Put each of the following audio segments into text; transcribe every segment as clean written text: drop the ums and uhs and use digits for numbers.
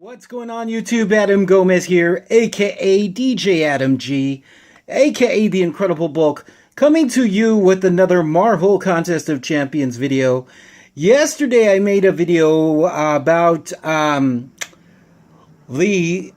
What's going on YouTube? Adam Gomez here, aka DJ Adam G, aka The Incredible Bulk, coming to you with another Marvel Contest of Champions video. Yesterday I made a video about this NVIDIA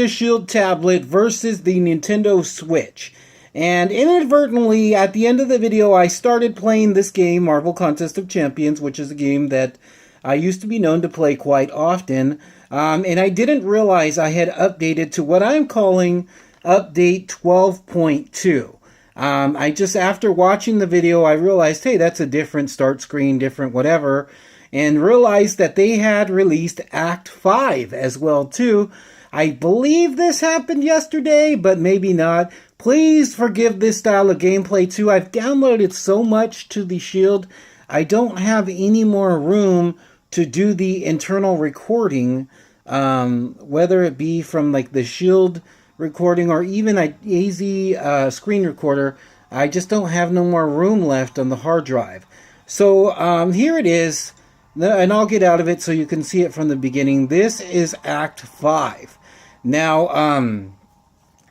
Shield tablet versus the Nintendo Switch. And inadvertently, at the end of the video, I started playing this game, Marvel Contest of Champions, which is a game that I used to be known to play quite often, and I didn't realize I had updated to what I'm calling Update 12.2. After watching the video, I realized, hey, that's a different start screen, different whatever, and realized that they had released Act 5 as well, too. I believe this happened yesterday, but maybe not. Please forgive this style of gameplay, too. I've downloaded so much to the Shield, I don't have any more room to do the internal recording, whether it be from like the Shield recording or even an AZ screen recorder. I just don't have no more room left on the hard drive. So here it is, and I'll get out of it so you can see it from the beginning. This is Act 5. Now,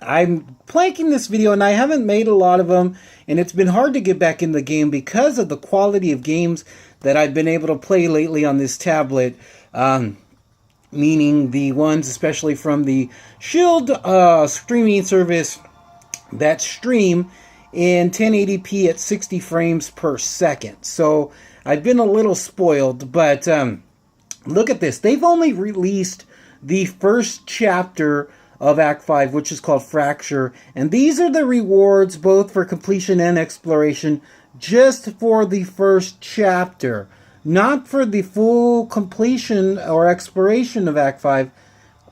I'm planking this video, and I haven't made a lot of them, and it's been hard to get back in the game because of the quality of games that I've been able to play lately on this tablet, meaning the ones especially from the Shield streaming service that stream in 1080p at 60 frames per second. So I've been a little spoiled, but look at this. They've only released the first chapter of Act 5, which is called Fracture, and these are the rewards both for completion and exploration, just for the first chapter, not for the full completion or exploration of Act 5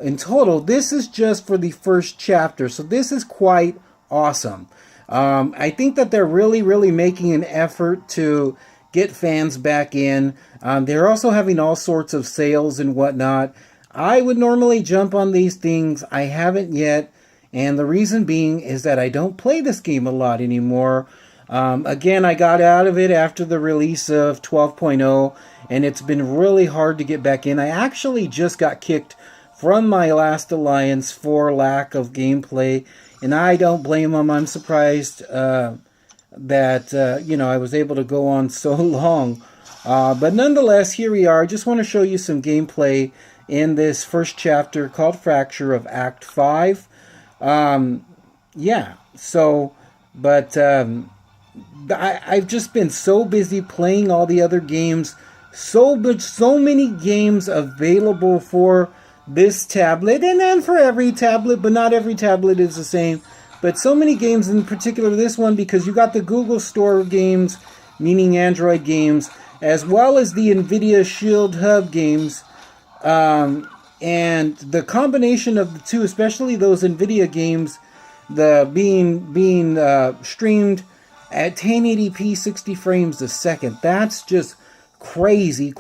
in total. This is just for the first chapter, so this is quite awesome. I think that they're really making an effort to get fans back in. They're also having all sorts of sales and whatnot. I would normally jump on these things. I haven't yet, and the reason being is that I don't play this game a lot anymore. Again, I got out of it after the release of 12.0, and it's been really hard to get back in. I actually just got kicked from my last alliance for lack of gameplay, and I don't blame them. I'm surprised that I was able to go on so long. But nonetheless, here we are. I just want to show you some gameplay in this first chapter called Fracture of Act 5. I've just been so busy playing all the other games, so many games available for this tablet, and then for every tablet, but not every tablet is the same. But so many games, in particular this one, because you got the Google Store games, meaning Android games, as well as the NVIDIA Shield Hub games. And the combination of the two, especially those NVIDIA games, being streamed at 1080p 60 frames a second, that's just crazy.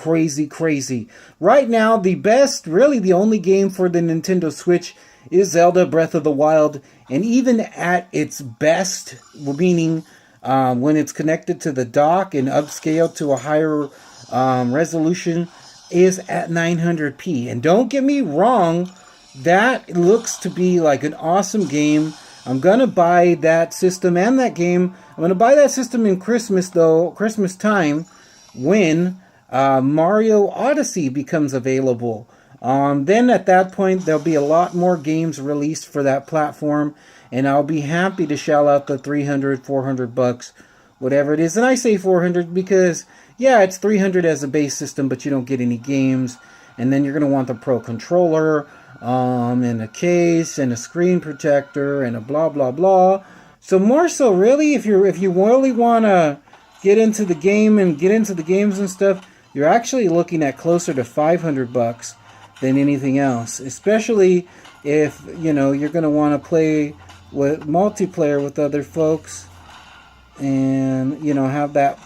Right now, the only game for the Nintendo Switch is Zelda Breath of the Wild, and even at its best, meaning when it's connected to the dock and upscaled to a higher resolution, is at 900p. And don't get me wrong, that looks to be like an awesome game. I'm gonna buy that system and that game. I'm gonna buy that system in Christmas time, when Mario Odyssey becomes available. Then at that point there'll be a lot more games released for that platform, and I'll be happy to shell out the $300-400, whatever it is. And I say 400 because, yeah, it's 300 as a base system, but you don't get any games. And then you're going to want the Pro Controller, and a case, and a screen protector, and a blah, blah, blah. So more so, really, if you really want to get into the game and get into the games and stuff, you're actually looking at closer to $500 than anything else. Especially if, you're going to want to play with multiplayer with other folks, and, have that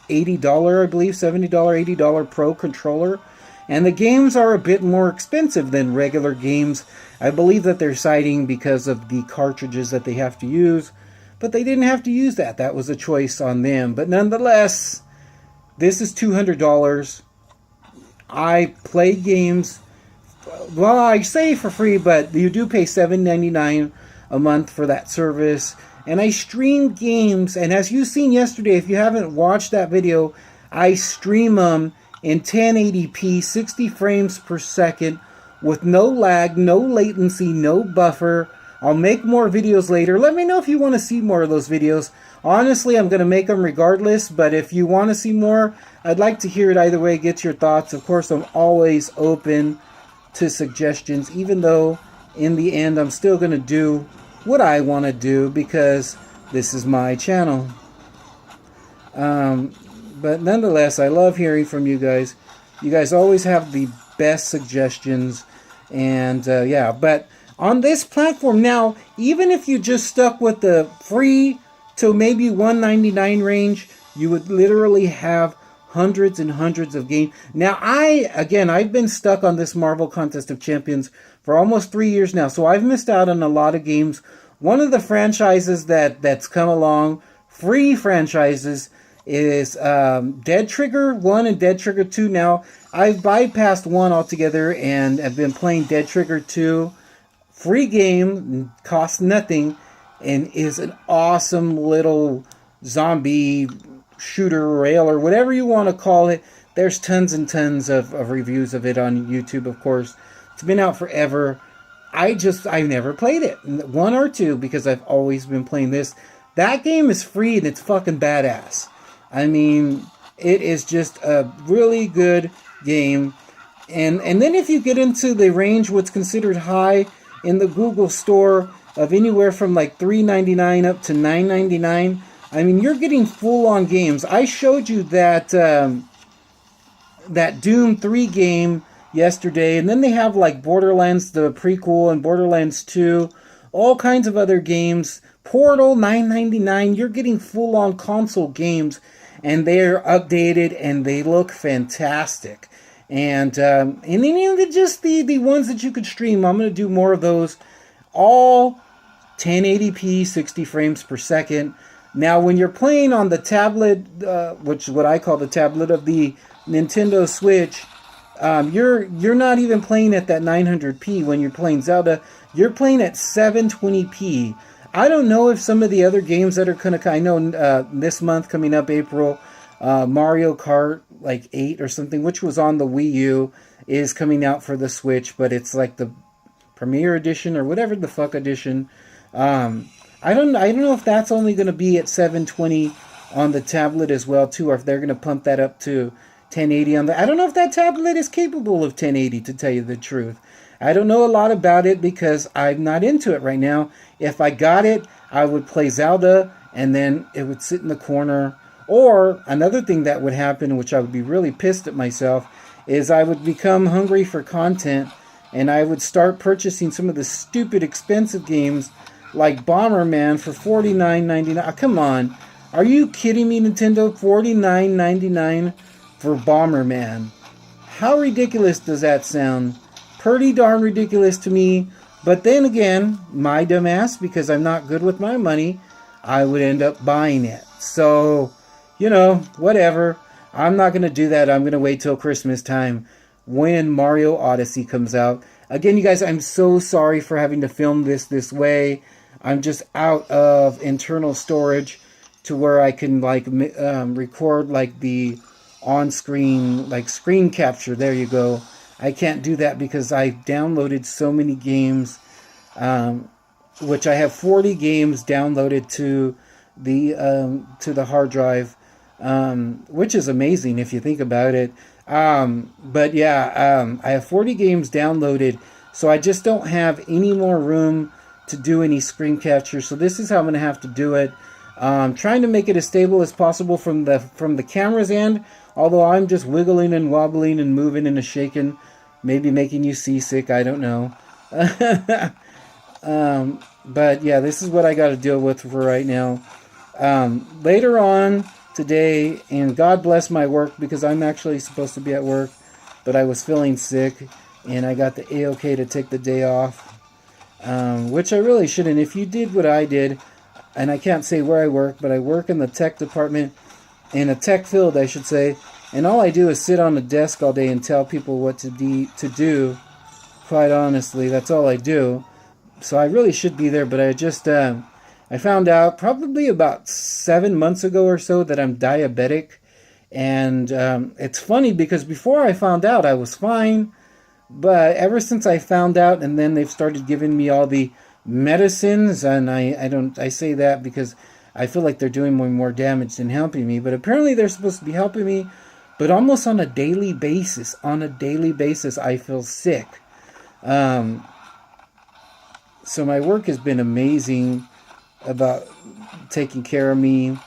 $80, I believe, $70, $80 Pro Controller. And the games are a bit more expensive than regular games. I believe that they're citing because of the cartridges that they have to use, but they didn't have to use that. That was a choice on them. But nonetheless, this is $200. I play games well, I say for free, but you do pay $7.99 a month for that service. And I stream games, and as you've seen yesterday, if you haven't watched that video, I stream them in 1080p, 60 frames per second, with no lag, no latency, no buffer. I'll make more videos later. Let me know if you want to see more of those videos. Honestly, I'm going to make them regardless, but if you want to see more, I'd like to hear it either way, get your thoughts. Of course, I'm always open to suggestions, even though in the end I'm still going to do what I want to do because this is my channel. But nonetheless, I love hearing from you guys. You guys always have the best suggestions. And yeah, but on this platform now, even if you just stuck with the free to maybe $1.99 range, you would literally have hundreds and hundreds of games. Now, I've been stuck on this Marvel Contest of Champions for almost 3 years now, so I've missed out on a lot of games. One of the franchises that's come along, free franchises, is Dead Trigger 1 and Dead Trigger 2. Now, I've bypassed 1 altogether and have been playing Dead Trigger 2. Free game, costs nothing, and is an awesome little zombie shooter rail or whatever you want to call it. There's tons and tons of reviews of it on YouTube, of course. It's been out forever. I've never played it, 1 or 2, because I've always been playing this. That game is free and it's fucking badass. I mean, it is just a really good game. And then if you get into the range, what's considered high in the Google store of anywhere from like $3.99 up to $9.99, I mean, you're getting full-on games. I showed you that that Doom 3 game yesterday, and then they have like Borderlands, the prequel, and Borderlands 2, all kinds of other games. Portal, $9.99. You're getting full-on console games, and they're updated, and they look fantastic. And then just the ones that you could stream, I'm going to do more of those. All 1080p, 60 frames per second. Now, when you're playing on the tablet, which is what I call the tablet of the Nintendo Switch, you're not even playing at that 900p when you're playing Zelda. You're playing at 720p. I don't know if some of the other games that are kind of, I know this month coming up, April, Mario Kart like 8 or something, which was on the Wii U, is coming out for the Switch, but it's like the Premier Edition or whatever the fuck edition. I don't know if that's only going to be at 720 on the tablet as well too, or if they're going to pump that up to 1080 on the. I don't know if that tablet is capable of 1080, to tell you the truth. I don't know a lot about it because I'm not into it right now. If I got it, I would play Zelda and then it would sit in the corner. Or another thing that would happen, which I would be really pissed at myself, is I would become hungry for content and I would start purchasing some of the stupid expensive games like Bomberman for $49.99. Come on. Are you kidding me, Nintendo? $49.99 for Bomberman. How ridiculous does that sound? Pretty darn ridiculous to me. But then again, my dumb ass, because I'm not good with my money, I would end up buying it. So, you know, whatever. I'm not going to do that. I'm going to wait till Christmas time when Mario Odyssey comes out. Again, you guys, I'm so sorry for having to film this way. I'm just out of internal storage to where I can like record like the on-screen like screen capture. There you go. I can't do that because I downloaded so many games, which I have 40 games downloaded to the hard drive, which is amazing if you think about it. But yeah, I have 40 games downloaded, so I just don't have any more room to do any screen capture. So this is how I'm going to have to do it. Trying to make it as stable as possible from the camera's end, although I'm just wiggling and wobbling and moving and shaking, maybe making you seasick, I don't know. But yeah, this is what I got to deal with for right now. Later on today, and God bless my work, because I'm actually supposed to be at work, but I was feeling sick, and I got the A-OK to take the day off. Which I really shouldn't. If you did what I did, and I can't say where I work, but I work in the tech department, in a tech field, I should say, and all I do is sit on a desk all day and tell people what to do. Quite honestly, that's all I do. So I really should be there, but I just I found out probably about 7 months ago or so that I'm diabetic, and it's funny because before I found out I was fine, but ever since I found out, and then they've started giving me all the medicines, and I say that because I feel like they're doing more damage than helping me, but apparently they're supposed to be helping me, but almost on a daily basis. On a daily basis, I feel sick. So my work has been amazing about taking care of me,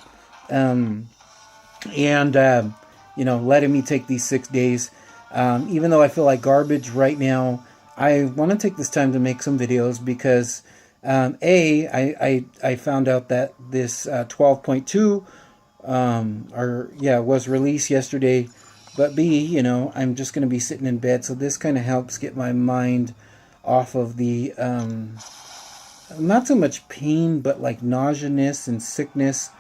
and letting me take these 6 days. Even though I feel like garbage right now, I want to take this time to make some videos because I found out that this 12.2 was released yesterday, but B, I'm just going to be sitting in bed, so this kind of helps get my mind off of the not so much pain, but like nauseousness and sickness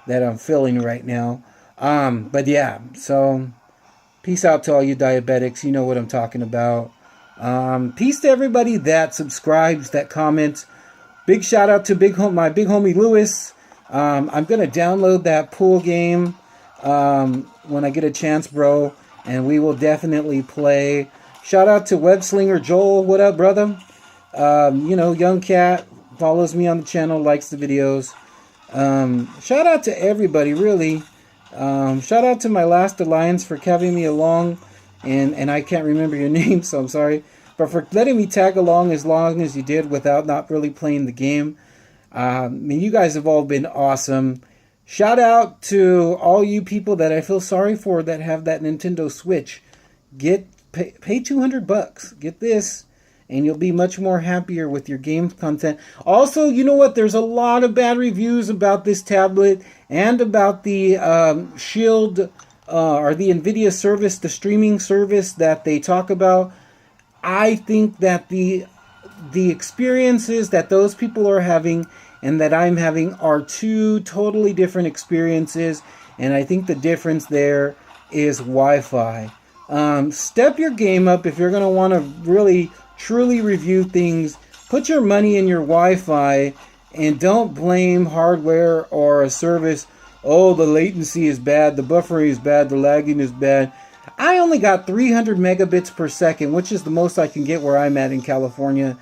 that I'm feeling right now. But yeah, so peace out to all you diabetics. You know what I'm talking about. Peace to everybody that subscribes, that comments. Big shout out to my big homie Lewis. I'm gonna download that pool game when I get a chance, bro, and we will definitely play. Shout out to Web Slinger Joel. What up, brother? Young cat follows me on the channel, likes the videos. Shout out to everybody, really. Shout out to my last alliance for having me along, and I can't remember your name, so I'm sorry, but for letting me tag along as long as you did without not really playing the game. You guys have all been awesome. Shout out to all you people that I feel sorry for that have that Nintendo Switch. Pay $200. Get this, and you'll be much more happier with your game content. Also, you know what? There's a lot of bad reviews about this tablet and about the Shield or the NVIDIA service, the streaming service that they talk about. I think that the experiences that those people are having and that I'm having are two totally different experiences, and I think the difference there is Wi-Fi. Step your game up if you're going to want to really truly review things. Put your money in your Wi-Fi and don't blame hardware or a service. Oh, the latency is bad, the buffering is bad, the lagging is bad. I only got 300 megabits per second, which is the most I can get where I'm at in California.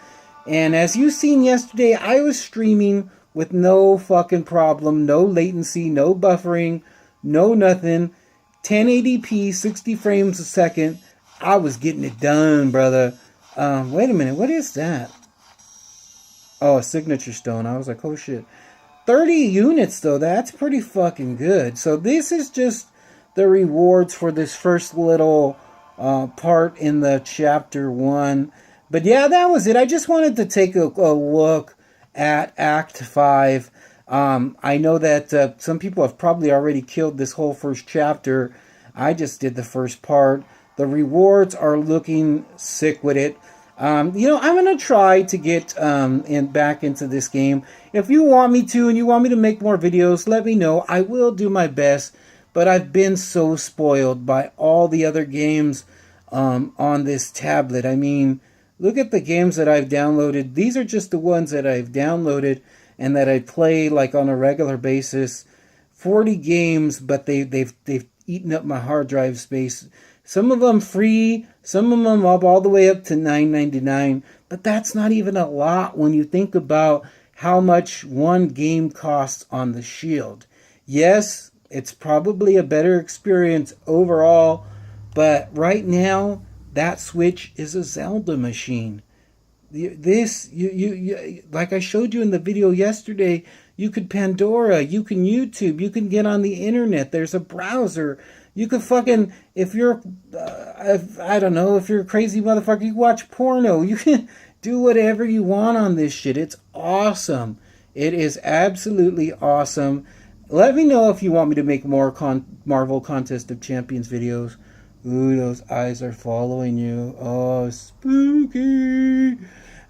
And as you seen yesterday, I was streaming with no fucking problem, no latency, no buffering, no nothing. 1080p, 60 frames a second. I was getting it done, brother. Wait a minute, what is that? Oh, a signature stone. I was like, oh shit. 30 units though, that's pretty fucking good. So this is just the rewards for this first little part in the chapter 1. But yeah, that was it. I just wanted to take a look at Act 5. I know that some people have probably already killed this whole first chapter. I just did the first part. The rewards are looking sick with it. I'm going to try to get back into this game. If you want me to and you want me to make more videos, let me know. I will do my best. But I've been so spoiled by all the other games on this tablet. I mean, look at the games that I've downloaded. These are just the ones that I've downloaded and that I play like on a regular basis. 40 games, but they've eaten up my hard drive space. Some of them free, some of them up all the way up to $9.99. But that's not even a lot when you think about how much one game costs on the Shield. Yes, it's probably a better experience overall, but right now, that Switch is a Zelda machine. This, like I showed you in the video yesterday, you could Pandora, you can YouTube, you can get on the internet, there's a browser. You could fucking, if you're, I don't know, if you're a crazy motherfucker, you watch porno. You can do whatever you want on this shit. It's awesome. It is absolutely awesome. Let me know if you want me to make more Marvel Contest of Champions videos. Ooh, those eyes are following you. Oh, spooky.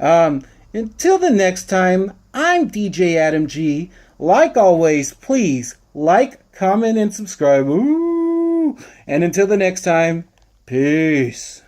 Until the next time, I'm DJ Adam G. Like always, please like, comment, and subscribe. Ooh. And until the next time, peace.